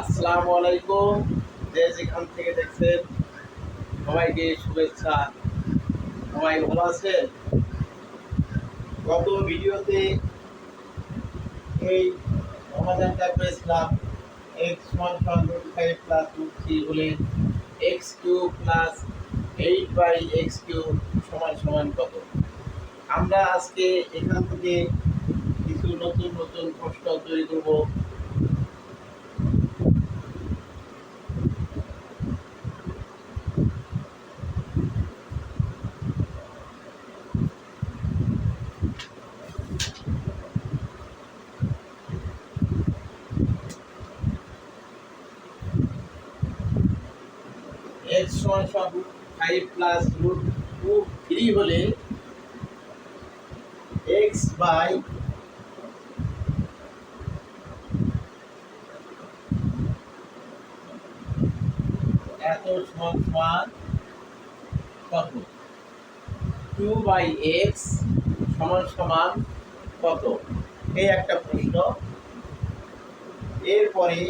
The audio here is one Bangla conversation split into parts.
আসসালামু আলাইকুম। যে যেখান থেকে দেখছেন সবাইকে শুভেচ্ছা। সবাই ভালো আছেন? গত ভিডিওতে এই সমাধানটা করেছিলাম এক্স সমান সমান root five plus root three হলে এক্স কিউব প্লাস 8/x³ সমান সমান কত। আমরা আজকে এখান থেকে কিছু নতুন নতুন প্রশ্ন তৈরি করব। এক্স সমান সমান root five plus root two three হলে এক্স বাই এত সমান সমান কত। 2/x সমান সমান কত, এই একটা প্রশ্ন। এরপরে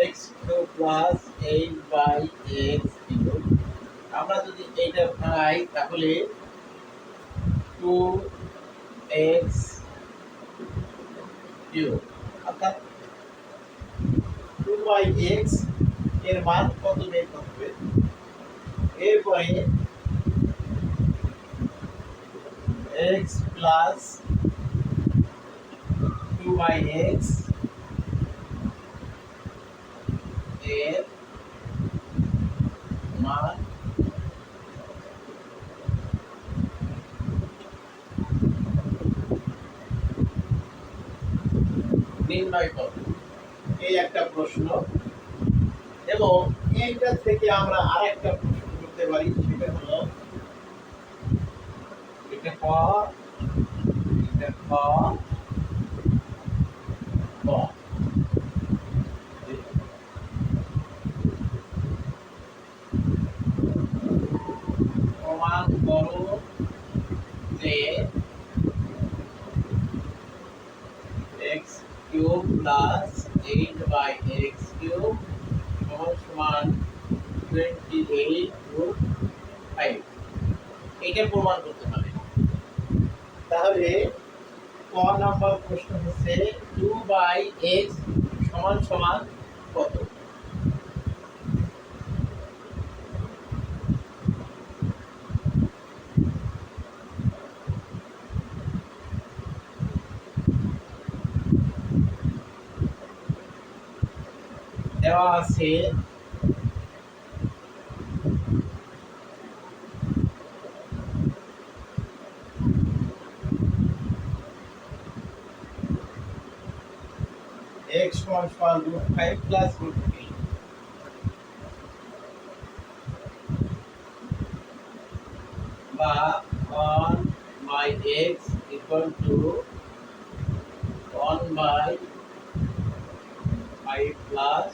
x cube plus 8/x cube, আমরা যদি এইটা ভাঙাই তাহলে 2x কিউব, অর্থাৎ 2/x এর মান কত বের করতে হবে। এরপরে x প্লাস 2/x এর মান নির্ণয় করো, এই একটা প্রশ্ন। এবং এইটা থেকে আমরা আরেকটা প্রশ্ন করতে পারি, সেটা হলো এটা ক, এটা খ, গ। প্রমাণ করো যে এক্স কিউব প্লাস 8/x³ সমান সমান 28√5। এটা প্রমাণ করতে হবে। তাহলে ক নাম্বার প্রশ্ন হচ্ছে 2/x সমান সমান কত। দেওয়া আছে x সমান সমান √5 প্লাস √3 বা 1/x equal to 1/5 plus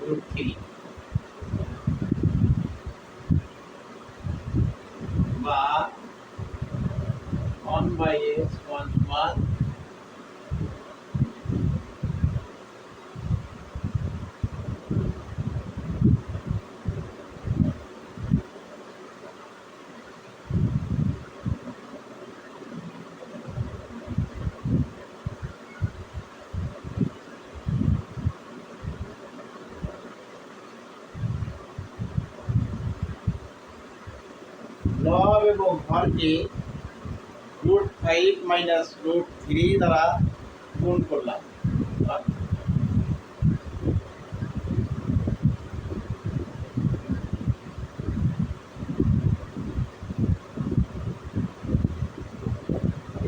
√3 বা 1/x সমান সমান লব এবং হরকে √5 মাইনাস √3 দ্বারা গুণ করলাম।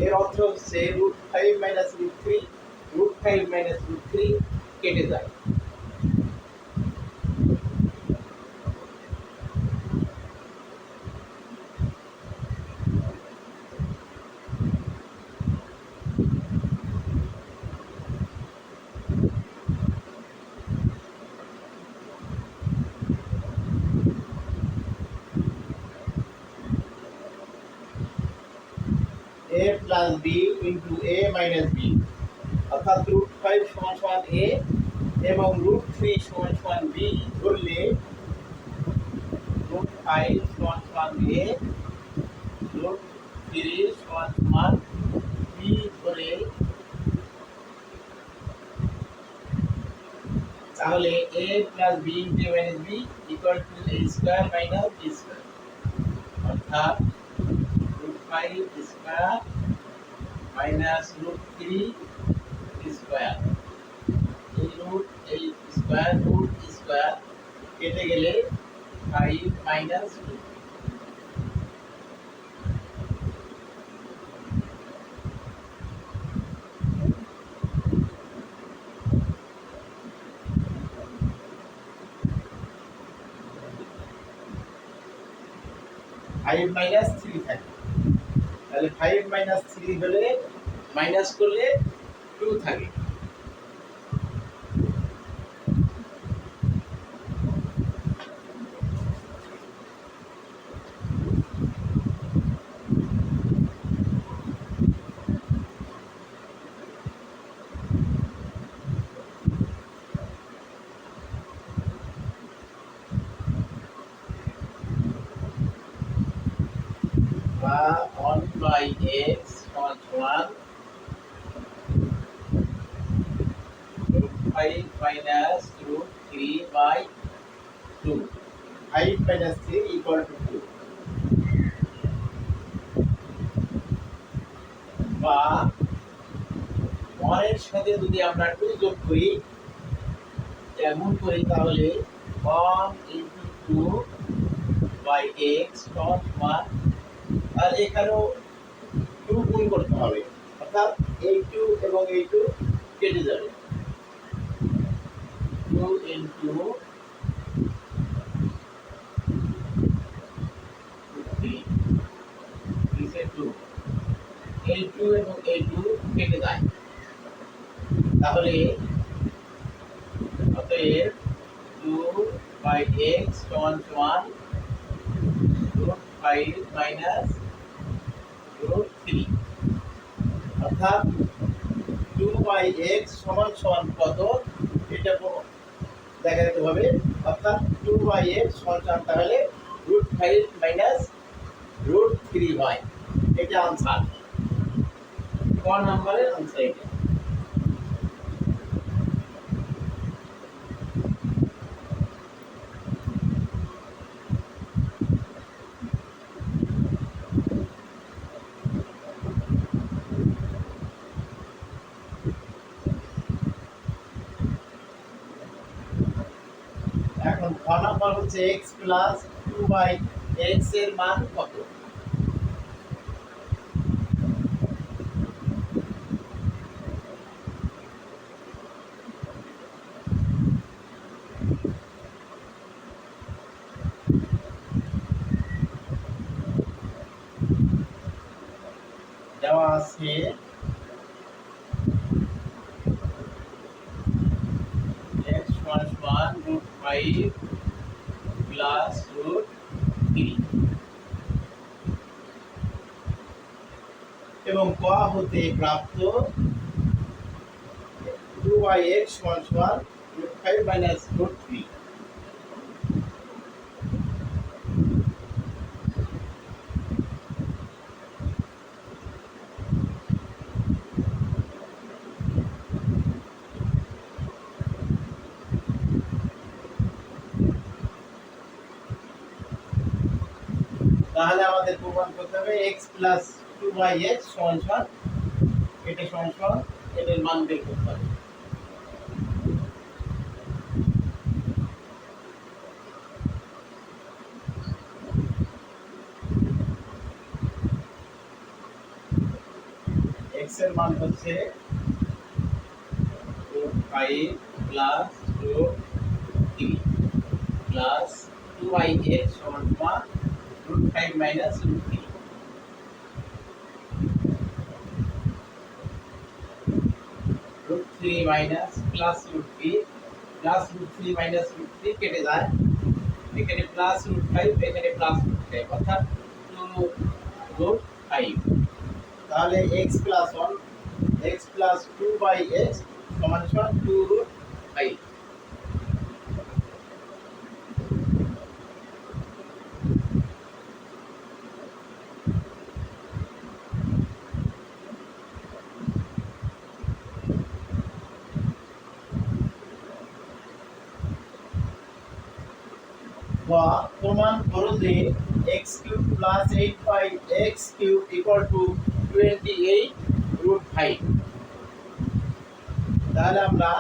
এর অর্থ হচ্ছে √5 মাইনাস √3, √5 মাইনাস √3 কেটে যায়। a plus b into a minus b, অর্থাৎ অর্থাৎ √5 সমান সমান a এবং √3 সমান সমান b ধরলে √5 সমান সমান a, √3 সমান সমান b ধরে তাহলে a plus b into a minus b equal to a square minus b square, অর্থাৎ √5 স্কয়ার মাইনাস √3 স্কয়ার, এই রুট স্কয়ার কেটে গেলে 5 মাইনাস √3। 5 মাইনাস 3 থাকে, তাহলে 5 মাইনাস 3 হলে মাইনাস করলে 2 থাকে। বা 1/x সমান সমান √5 মাইনাস √3/2, 5 মাইনাস 3 ইকুয়াল টু 2, বা 1 এর সাথে যদি আমরা 2 যোগ করি এমন করি তাহলে 1 ইনটু 2/x সমান সমান, আর এখানেও 2 গুণ করতে হবে, অর্থাৎ এই 2 এবং এই 2 কেটে যাবে। 2 ইনটু 3 2, এই 2 এবং এই 2 কেটে যায়, তাহলে অতএব 2/x সমান সমান √5 মাইনাস √3, অর্থাৎ 2/x সমান সমান কত এটা দেখাতে হবে, অর্থাৎ 2/x সমান সমান তাহলে √5 মাইনাস √3 হয়। এটা आंसर, ক নম্বরের आंसर এটা। এখন খ নম্বর হচ্ছে x প্লাস 2/x এর মান কত? দেওয়া আছে x সমান সমান √5 প্লাস √3 এবং ক হতে প্রাপ্ত 2/x সমান সমান √5 মাইনাস √3। তাহলে আমাদের প্রমাণ করতে হবে x প্লাস 2/x সমান সমান এটা সমান সমান এটার মান বের করতে হবে। x এর মান হচ্ছে 5 প্লাস 3 প্লাস 2/x সমান সমান √5 minus √3, √3 minus plus √3 plus √3 minus √3 কেটে যায়, এখানে প্লাস √5 এখানে প্লাস √5 অর্থাৎ 2 √5, তাহলে x plus 1 x plus 2 by x সমান সমান 2 root 5। বা প্রমাণ করো যে x cube plus 8 by x cube equal to 28 root 5। তাহলে আমরা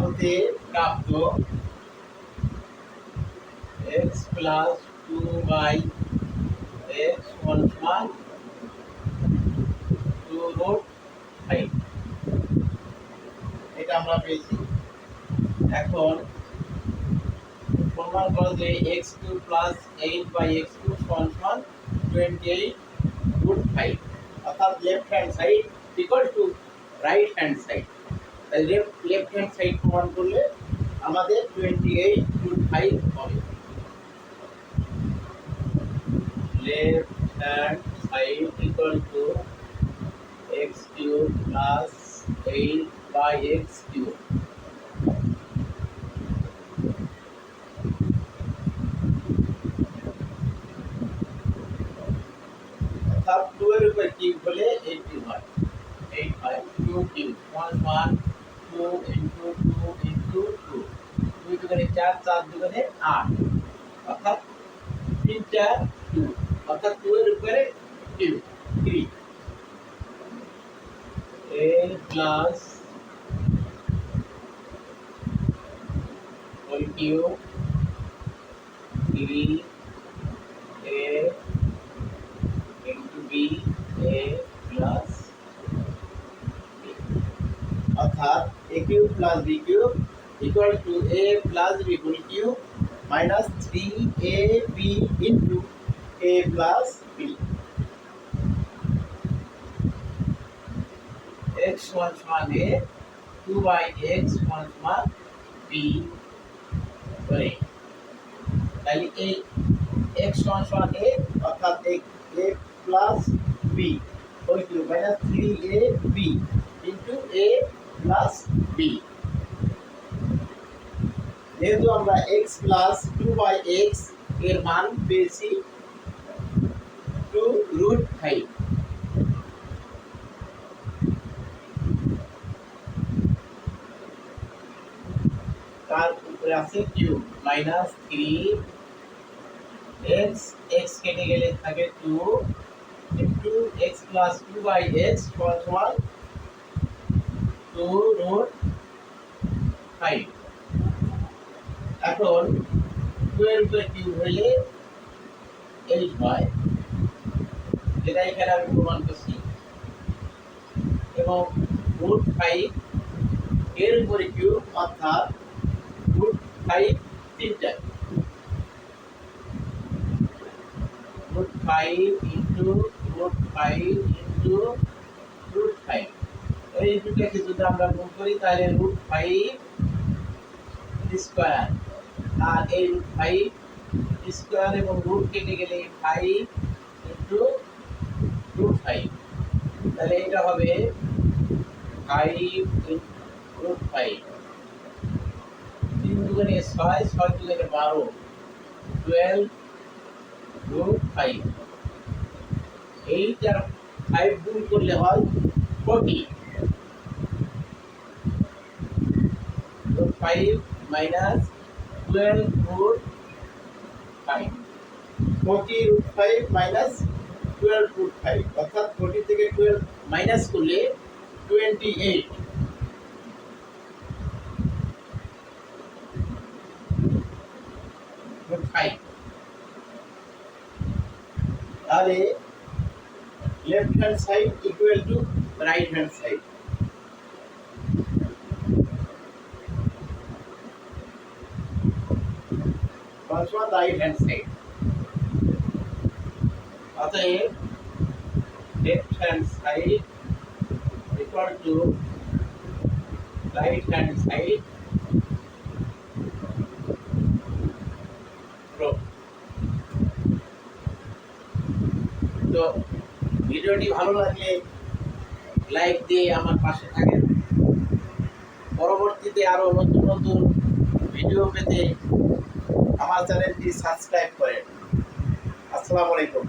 হতে প্রাপ্ত x plus 2 by x সমান 2 root 5 এটা আমরা পেয়েছি। এখন প্রমাণ করো যে x cube plus 8 by x cube সমান 28 root 5, অর্থাৎ left hand side equal to right hand side. তাহলে লেফট হ্যান্ড সাইড প্রমাণ করলে আমাদের 28 root 5 হবে। left hand side equal to x cube plus 8 by x cube। অর্থাৎ 2 এর উপর কিউব হলে 80 হয়। 8 by 2 cube 1 2 into 2 into 2 2 দুগুণে 4 4 দুগুণে 8, অর্থাৎ 3 4 2, অর্থাৎ 2 এর উপরে cube 3। a plus whole cube 3 a into b a plus b, অর্থাৎ a cube plus b cube equal to a plus b whole cube minus 3ab into a plus b। x সমান a 2 by x সমান b করে। তাহলে এই x সমান a অর্থাৎ a plus b whole cube minus 3ab into a plus b। যেহেতু আমরা x plus 2 by x এর মান পেয়েছি 2 root 5, তার উপরে আছে কিউব মাইনাস 3 x কেটে গেলে থাকে 2 into x plus 2 by x সমান 2 root 5। এখন 2 এর উপরে কিউব হলে 8 হয়, যেটা এখানে আমি প্রমাণ করছি, এবং root 5 এর উপরে কিউব অর্থাৎ root 5 তিনটা, root 5 into root 5 into root 5। এই দুটাকে যদি আমরা গুণ করি তাহলে root 5 স্কয়ার, আর এই root 5 স্কয়ার এবং রুট কেটে গেলে 5 into root 5, তাহলে এটা হবে 5 root 5, 3 দুগুণে 6 6 দুগুণে 12 12 root 5। 8 আর 5 গুণ করলে হয় 40, root 5 minus 12 root 5, 40 root 5 minus 12 root 5, অর্থাৎ 40 থেকে 12 মাইনাস করলে 28 root 5। তাহলে left hand side equal to right hand side. সমান রাইট হ্যান্ড সাইড। অতএব left hand side equal to right hand side রো। তো ভিডিওটি ভালো লাগলে লাইক দিয়ে আমার পাশে থাকেন। পরবর্তীতে আরো নতুন নতুন ভিডিও পেতে আমার চ্যানেলটি সাবস্ক্রাইব করেন। আসসালামু আলাইকুম।